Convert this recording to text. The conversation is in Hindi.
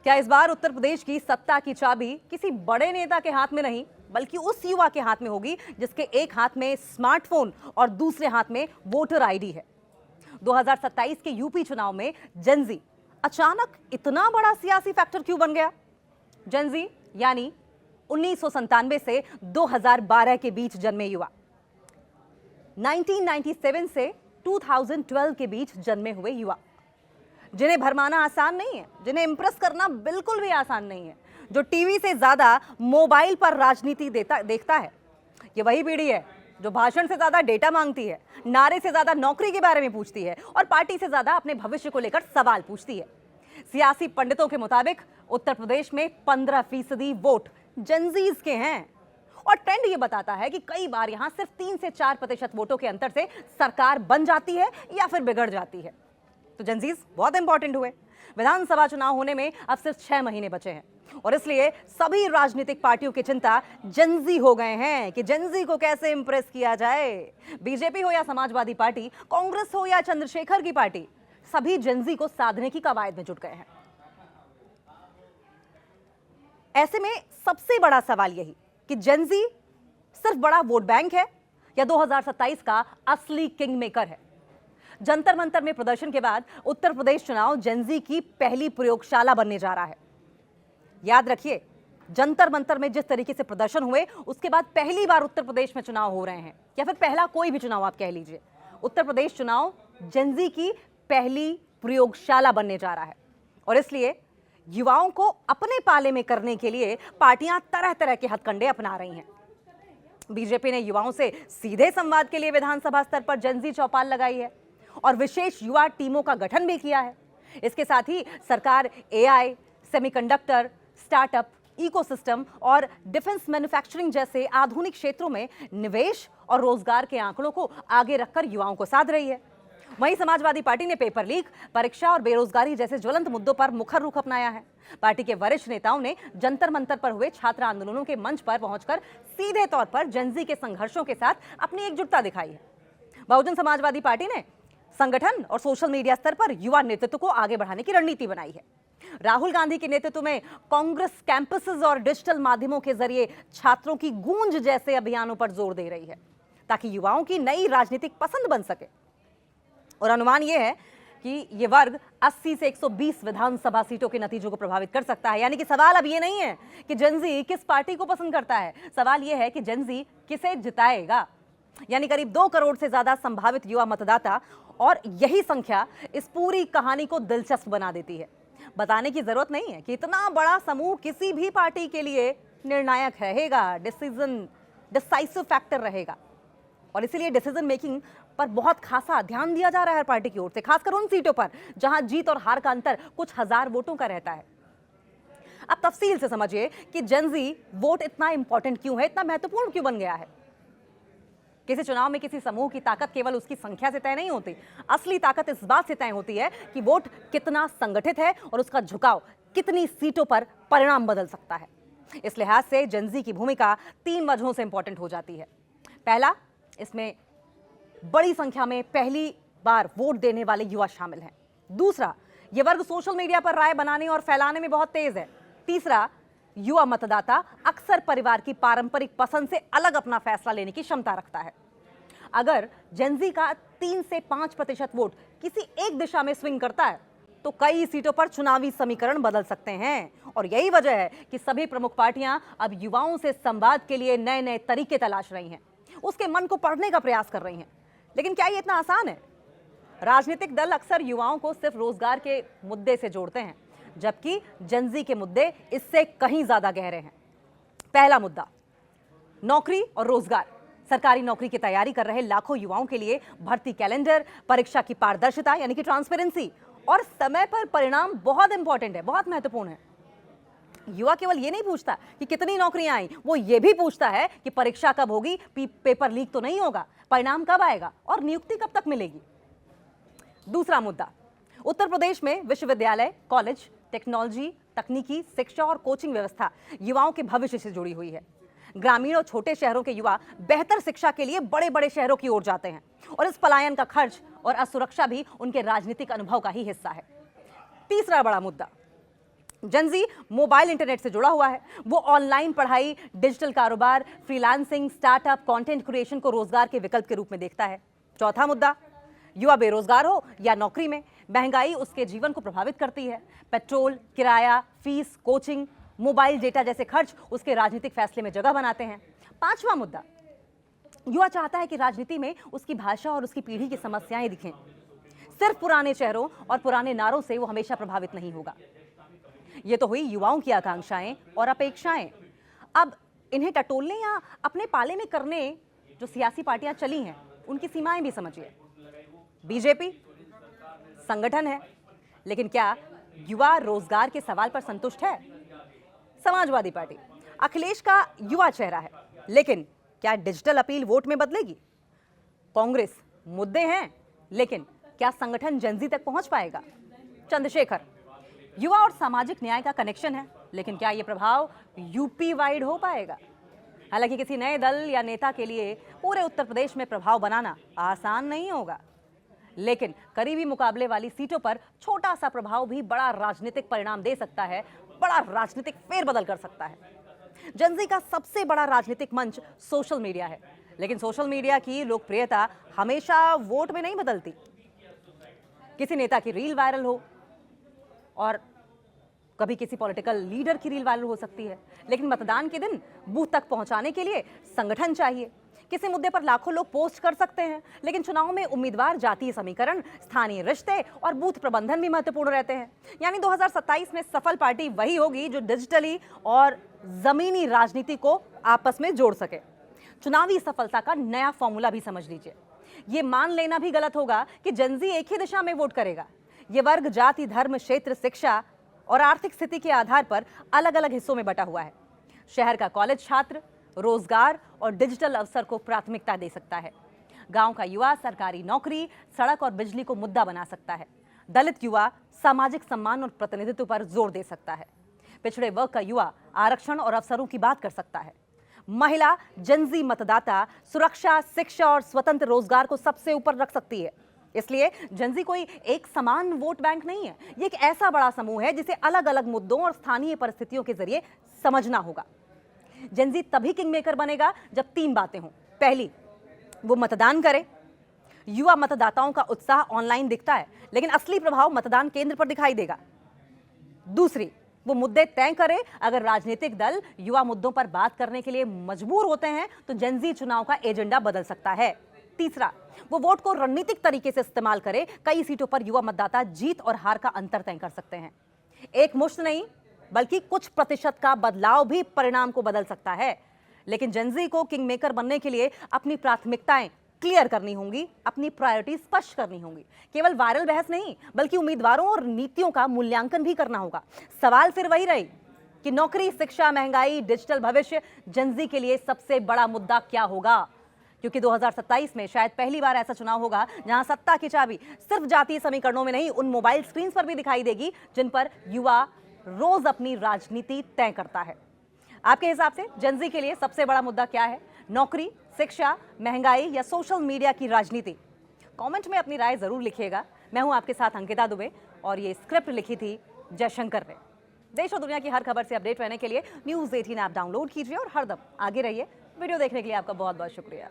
क्या इस बार उत्तर प्रदेश की सत्ता की चाबी किसी बड़े नेता के हाथ में नहीं बल्कि उस युवा के हाथ में होगी जिसके एक हाथ में स्मार्टफोन और दूसरे हाथ में वोटर आईडी है। 2027 के यूपी चुनाव में जेनजी अचानक इतना बड़ा सियासी फैक्टर क्यों बन गया? जेनजी यानी 1997 से 2012 के बीच जन्मे युवा, 1997 से 2012 के बीच जन्मे हुए युवा, जिन्हें भरमाना आसान नहीं है, जिन्हें इंप्रेस करना बिल्कुल भी आसान नहीं है, जो टीवी से ज्यादा मोबाइल पर राजनीति देखता है। ये वही पीढ़ी है जो भाषण से ज्यादा डेटा मांगती है, नारे से ज्यादा नौकरी के बारे में पूछती है और पार्टी से ज्यादा अपने भविष्य को लेकर सवाल पूछती है। सियासी पंडितों के मुताबिक उत्तर प्रदेश में 15% वोट जेनजीज के हैं और ट्रेंड ये बताता है कि कई बार यहां सिर्फ 3 से 4% वोटों के अंतर से सरकार बन जाती है या फिर बिगड़ जाती है। तो जेनजीज बहुत इंपॉर्टेंट हुए। विधानसभा चुनाव होने में अब सिर्फ 6 महीने बचे हैं और इसलिए सभी राजनीतिक पार्टियों की चिंता जेनजी हो गए हैं कि जेनजी को कैसे इंप्रेस किया जाए। बीजेपी हो या समाजवादी पार्टी, कांग्रेस हो या चंद्रशेखर की पार्टी, सभी जेनजी को साधने की कवायद में जुट गए हैं। ऐसे में सबसे बड़ा सवाल यही कि जेनजी सिर्फ बड़ा वोट बैंक है या 2027 का असली किंग मेकर है। जंतर मंतर में प्रदर्शन के बाद उत्तर प्रदेश चुनाव जेनजी की पहली प्रयोगशाला बनने जा रहा है। याद रखिए, जंतर मंतर में जिस तरीके से प्रदर्शन हुए उसके बाद पहली बार उत्तर प्रदेश में चुनाव हो रहे हैं, या फिर पहला कोई भी चुनाव आप कह लीजिए। उत्तर प्रदेश चुनाव जेनजी की पहली प्रयोगशाला बनने जा रहा है और इसलिए युवाओं को अपने पाले में करने के लिए पार्टियां तरह तरह के हथकंडे अपना रही हैं। बीजेपी ने युवाओं से सीधे संवाद के लिए विधानसभा स्तर पर जेनजी चौपाल लगाई है और विशेष युवा टीमों का गठन भी किया है। इसके साथ ही सरकार एआई, सेमीकंडक्टर, स्टार्टअप, इकोसिस्टम और डिफेंस मैन्युफैक्चरिंग जैसे आधुनिक क्षेत्रों में निवेश और रोजगार के आंकड़ों को आगे रखकर युवाओं को साध रही है। वहीं समाजवादी पार्टी ने पेपर लीक, परीक्षा और बेरोजगारी जैसे ज्वलंत मुद्दों पर मुखर रुख अपनाया है। पार्टी के वरिष्ठ नेताओं ने जंतर मंतर पर हुए छात्र आंदोलनों के मंच पर पहुंचकर सीधे तौर पर जेनजी के संघर्षों के साथ अपनी एकजुटता दिखाई है। बहुजन समाजवादी पार्टी ने संगठन और सोशल मीडिया स्तर पर युवा नेतृत्व को आगे बढ़ाने की रणनीति बनाई है। राहुल गांधी के नेतृत्व में कांग्रेस कैंपसेस और डिजिटल माध्यमों के जरिए छात्रों की गूंज जैसे अभियानों पर जोर दे रही है ताकि युवाओं की नई राजनीतिक पसंद बन सके। और अनुमान यह है कि यह वर्ग 80 से 120 विधानसभा सीटों के नतीजों को प्रभावित कर सकता है। यानी कि सवाल अब यह नहीं है कि जेनजी किस पार्टी को पसंद करता है, सवाल यह है कि जेनजी किसे जिताएगा। यानी करीब 2 करोड़ से ज्यादा संभावित युवा मतदाता, और यही संख्या इस पूरी कहानी को दिलचस्प बना देती है। बताने की जरूरत नहीं है कि इतना बड़ा समूह किसी भी पार्टी के लिए निर्णायक रहेगा, डिसाइसिव फैक्टर रहेगा और इसीलिए डिसीजन मेकिंग पर बहुत खासा ध्यान दिया जा रहा है पार्टी की ओर से, खासकर उन सीटों पर जहां जीत और हार का अंतर कुछ हजार वोटों का रहता है। अब तफसील से समझिए कि जेनजी वोट इतना इंपॉर्टेंट क्यों है, इतना महत्वपूर्ण क्यों बन गया है। किसी चुनाव में किसी समूह की ताकत केवल उसकी संख्या से तय नहीं होती, असली ताकत इस बात से तय होती है कि वोट कितना संगठित है और उसका झुकाव कितनी सीटों पर परिणाम बदल सकता है। इस लिहाज से जेनजी की भूमिका 3 वजहों से इंपॉर्टेंट हो जाती है। पहला, इसमें बड़ी संख्या में पहली बार वोट देने वाले युवा शामिल हैं। दूसरा, यह वर्ग सोशल मीडिया पर राय बनाने और फैलाने में बहुत तेज है। तीसरा, युवा मतदाता अक्सर परिवार की पारंपरिक पसंद से अलग अपना फैसला लेने की क्षमता रखता है। अगर जेनजी का 3 से 5% वोट किसी एक दिशा में स्विंग करता है तो कई सीटों पर चुनावी समीकरण बदल सकते हैं और यही वजह है कि सभी प्रमुख पार्टियां अब युवाओं से संवाद के लिए नए नए तरीके तलाश रही हैं, उसके मन को पढ़ने का प्रयास कर रही हैं। लेकिन क्या ये इतना आसान है? राजनीतिक दल अक्सर युवाओं को सिर्फ रोजगार के मुद्दे से जोड़ते हैं, जबकि जेनजी के मुद्दे इससे कहीं ज्यादा गहरे हैं। पहला मुद्दा, नौकरी और रोजगार। सरकारी नौकरी की तैयारी कर रहे लाखों युवाओं के लिए भर्ती कैलेंडर, परीक्षा की पारदर्शिता यानी कि ट्रांसपेरेंसी और समय पर परिणाम बहुत इंपॉर्टेंट है, बहुत महत्वपूर्ण है। युवा केवल ये नहीं पूछता कि कितनी नौकरियां आई, वो ये भी पूछता है कि परीक्षा कब होगी, पेपर लीक तो नहीं होगा, परिणाम कब आएगा और नियुक्ति कब तक मिलेगी। दूसरा मुद्दा, उत्तर प्रदेश में विश्वविद्यालय, कॉलेज, टेक्नोलॉजी, तकनीकी शिक्षा और कोचिंग व्यवस्था युवाओं के भविष्य से जुड़ी हुई है। ग्रामीण और छोटे शहरों के युवा बेहतर शिक्षा के लिए बड़े बड़े शहरों की ओर जाते हैं और इस पलायन का खर्च और असुरक्षा भी उनके राजनीतिक अनुभव का ही हिस्सा है। तीसरा बड़ा मुद्दा, जेनजी मोबाइल इंटरनेट से जुड़ा हुआ है। वो ऑनलाइन पढ़ाई, डिजिटल कारोबार, फ्रीलांसिंग, स्टार्टअप, कंटेंट क्रिएशन को रोजगार के विकल्प के रूप में देखता है। चौथा मुद्दा, युवा बेरोजगार हो या नौकरी में, महंगाई उसके जीवन को प्रभावित करती है। पेट्रोल, किराया, फीस, कोचिंग, मोबाइल डेटा जैसे खर्च उसके राजनीतिक फैसले में जगह बनाते हैं। पांचवा मुद्दा, युवा चाहता है कि राजनीति में उसकी भाषा और उसकी पीढ़ी की समस्याएं दिखें। सिर्फ पुराने चेहरों और पुराने नारों से वो हमेशा प्रभावित नहीं होगा। ये तो हुई युवाओं की आकांक्षाएं और अपेक्षाएं। अब इन्हें टटोलने या अपने पाले में करने जो सियासी पार्टियां चली हैं, उनकी सीमाएं भी समझिए। बीजेपी संगठन है, लेकिन क्या युवा रोजगार के सवाल पर संतुष्ट है? समाजवादी पार्टी अखिलेश का युवा चेहरा है, लेकिन क्या डिजिटल अपील वोट में बदलेगी? कांग्रेस मुद्दे हैं, लेकिन क्या संगठन जेनजी तक पहुंच पाएगा? चंद्रशेखर युवा और सामाजिक न्याय का कनेक्शन है, लेकिन क्या यह प्रभाव यूपी वाइड हो पाएगा? हालांकि किसी नए दल या नेता के लिए पूरे उत्तर प्रदेश में प्रभाव बनाना आसान नहीं होगा, लेकिन करीबी मुकाबले वाली सीटों पर छोटा सा प्रभाव भी बड़ा राजनीतिक परिणाम दे सकता है, बड़ा राजनीतिक फेरबदल कर सकता है। जेनजी का सबसे बड़ा राजनीतिक मंच सोशल मीडिया है, लेकिन सोशल मीडिया की लोकप्रियता हमेशा वोट में नहीं बदलती। किसी नेता की रील वायरल हो और कभी किसी पॉलिटिकल लीडर की रील वायरल हो सकती है, लेकिन मतदान के दिन बूथ तक पहुंचाने के लिए संगठन चाहिए। किसी मुद्दे पर लाखों लोग पोस्ट कर सकते हैं, लेकिन चुनाव में उम्मीदवार, जातीय समीकरण, स्थानीय रिश्ते और बूथ प्रबंधन भी महत्वपूर्ण रहते हैं। यानी 2027 में सफल पार्टी वही होगी जो डिजिटली और जमीनी राजनीति को आपस में जोड़ सके। चुनावी सफलता का नया फॉर्मूला भी समझ लीजिए। ये मान लेना भी गलत होगा कि जेनजी एक ही दिशा में वोट करेगा। ये वर्ग जाति, धर्म, क्षेत्र, शिक्षा और आर्थिक स्थिति के आधार पर अलग अलग हिस्सों में बटा हुआ है। शहर का कॉलेज छात्र रोजगार और डिजिटल अवसर को प्राथमिकता दे सकता है। गांव का युवा सरकारी नौकरी, सड़क और बिजली को मुद्दा बना सकता है। दलित युवा सामाजिक सम्मान और प्रतिनिधित्व पर जोर दे सकता है। पिछड़े वर्ग का युवा आरक्षण और अवसरों की बात कर सकता है। महिला जेनजी मतदाता सुरक्षा, शिक्षा और स्वतंत्र रोजगार को सबसे ऊपर रख सकती है। इसलिए जेनजी कोई एक समान वोट बैंक नहीं है, ये एक ऐसा बड़ा समूह है जिसे अलग अलग मुद्दों और स्थानीय परिस्थितियों के जरिए समझना होगा। जेनजी तभी किंग मेकर बनेगा जब तीन बातें हों। पहली, वो मतदान करे। युवा मतदाताओं का उत्साह ऑनलाइन दिखता है, लेकिन असली प्रभाव मतदान केंद्र पर दिखाई देगा। दूसरी, वो मुद्दे तय करे। अगर राजनीतिक दल युवा मुद्दों पर बात करने के लिए मजबूर होते हैं तो जेनजी चुनाव का एजेंडा बदल सकता है। तीसरा, वो वोट को रणनीतिक तरीके से इस्तेमाल करे। कई सीटों पर युवा मतदाता जीत और हार का अंतर तय कर सकते हैं। एक मुश्त नहीं, बल्कि कुछ प्रतिशत का बदलाव भी परिणाम को बदल सकता है। लेकिन जेनजी को किंग मेकर बनने के लिए अपनी प्राथमिकताएं क्लियर करनी होंगी, अपनी प्रायोरिटी स्पष्ट करनी होंगी। केवल वायरल बहस नहीं, बल्कि उम्मीदवारों और नीतियों का मूल्यांकन भी करना होगा। सवाल फिर वही रही कि नौकरी, शिक्षा, महंगाई, डिजिटल भविष्य जेनजी के लिए सबसे बड़ा मुद्दा क्या होगा? क्योंकि 2027 में शायद पहली बार ऐसा चुनाव होगा जहां सत्ता की चाबी सिर्फ जातीय समीकरणों में नहीं, उन मोबाइल स्क्रीन पर भी दिखाई देगी जिन पर युवा रोज अपनी राजनीति तय करता है। आपके हिसाब से जेनजी के लिए सबसे बड़ा मुद्दा क्या है? नौकरी, शिक्षा, महंगाई या सोशल मीडिया की राजनीति? कमेंट में अपनी राय जरूर लिखिएगा। मैं हूं आपके साथ अंकिता दुबे और ये स्क्रिप्ट लिखी थी जयशंकर ने। देश और दुनिया की हर खबर से अपडेट रहने के लिए न्यूज़ 18 ऐप डाउनलोड कीजिए और हरदम आगे रहिए। वीडियो देखने के लिए आपका बहुत बहुत शुक्रिया।